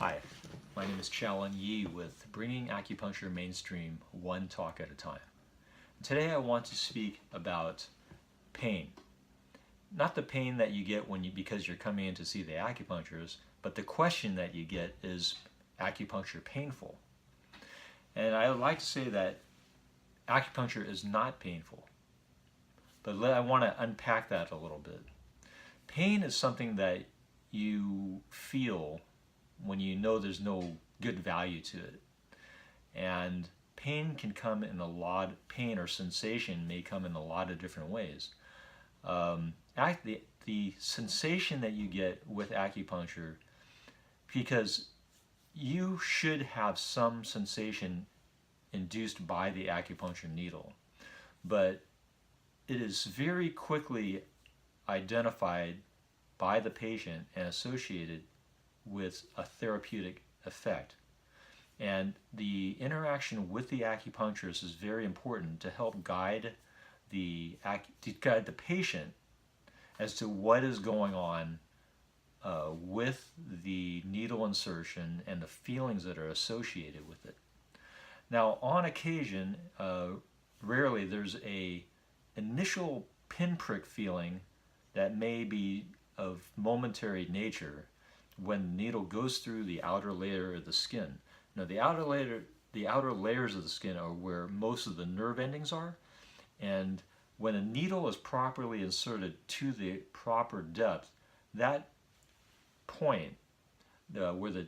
Hi, my name is Chaolan Yi with Bringing Acupuncture Mainstream one talk at a time. Today I want to speak about pain. Not the pain that you get because you're coming in to see the acupuncturist, but the question that you get is acupuncture painful? And I would like to say that acupuncture is not painful, but I want to unpack that a little bit. Pain is something that you feel when you know there's no good value to it. And pain can come in pain or sensation may come in a lot of different ways. The sensation that you get with acupuncture, because you should have some sensation induced by the acupuncture needle, but it is very quickly identified by the patient and associated with a therapeutic effect. And the interaction with the acupuncturist is very important to help guide the patient as to what is going on with the needle insertion and the feelings that are associated with it. Now, on occasion, rarely there's a initial pinprick feeling that may be of momentary nature when the needle goes through the outer layer of the skin. Now, the outer layers of the skin are where most of the nerve endings are, and when a needle is properly inserted to the proper depth, that point where the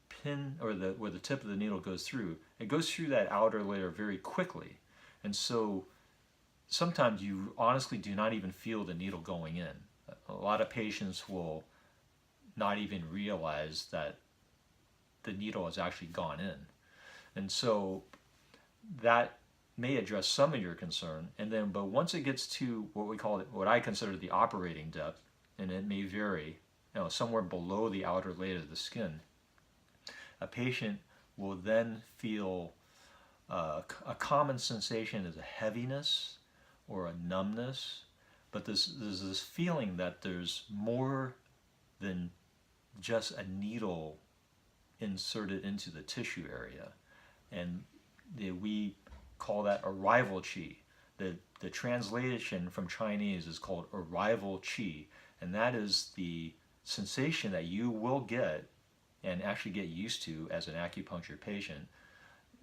pin or where the tip of the needle goes through, it goes through that outer layer very quickly, and so sometimes you honestly do not even feel the needle going in. A lot of patients will not even realize that the needle has actually gone in. And so that may address some of your concern. But once it gets to what I consider the operating depth, and it may vary, somewhere below the outer layer of the skin, a patient will then feel a common sensation as a heaviness or a numbness, but there's this feeling that there's more than just a needle inserted into the tissue area, and we call that arrival qi. The translation from Chinese is called arrival qi, and that is the sensation that you will get and actually get used to as an acupuncture patient,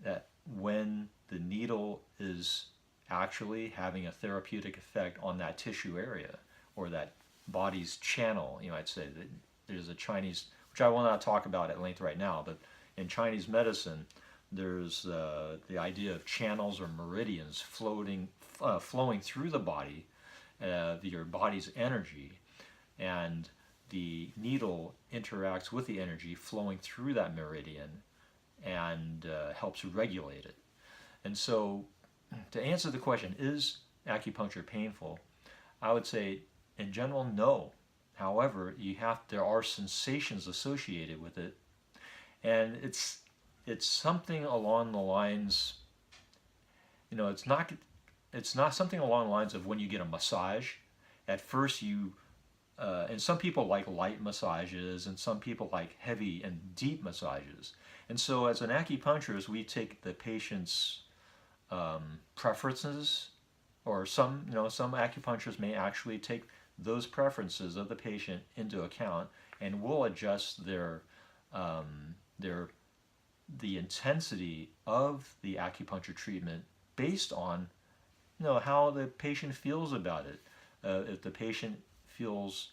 that when the needle is actually having a therapeutic effect on that tissue area or that body's channel. You might say that there's a Chinese, which I will not talk about at length right now, but in Chinese medicine, there's the idea of channels or meridians flowing through the body, your body's energy, and the needle interacts with the energy flowing through that meridian and helps regulate it. And so, to answer the question, is acupuncture painful? I would say, in general, no. However, there are sensations associated with it, and it's something along the lines, it's not something along the lines of when you get a massage. At first, and some people like light massages, and some people like heavy and deep massages. And so, as an acupuncturist, we take the patient's preferences, or some acupuncturists may actually take those preferences of the patient into account, and will adjust the intensity of the acupuncture treatment based on how the patient feels about it. If the patient feels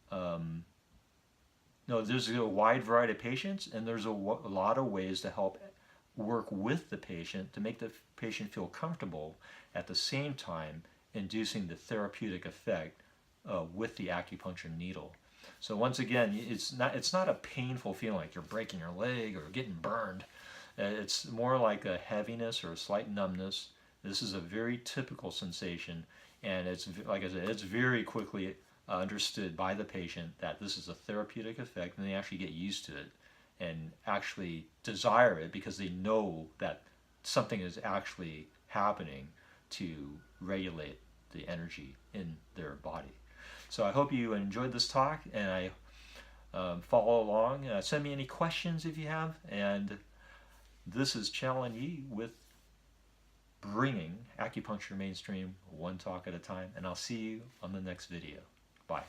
there's a wide variety of patients, and there's a lot of ways to help work with the patient to make the patient feel comfortable, at the same time inducing the therapeutic effect with the acupuncture needle. So once again, it's not a painful feeling like you're breaking your leg or getting burned. It's more like a heaviness or a slight numbness. This is a very typical sensation, and it's, like I said, it's very quickly understood by the patient that this is a therapeutic effect, and they actually get used to it and actually desire it because they know that something is actually happening to regulate the energy in their body. So I hope you enjoyed this talk, and I follow along. Send me any questions if you have. And this is Challenge Yi with bringing acupuncture mainstream one talk at a time. And I'll see you on the next video. Bye.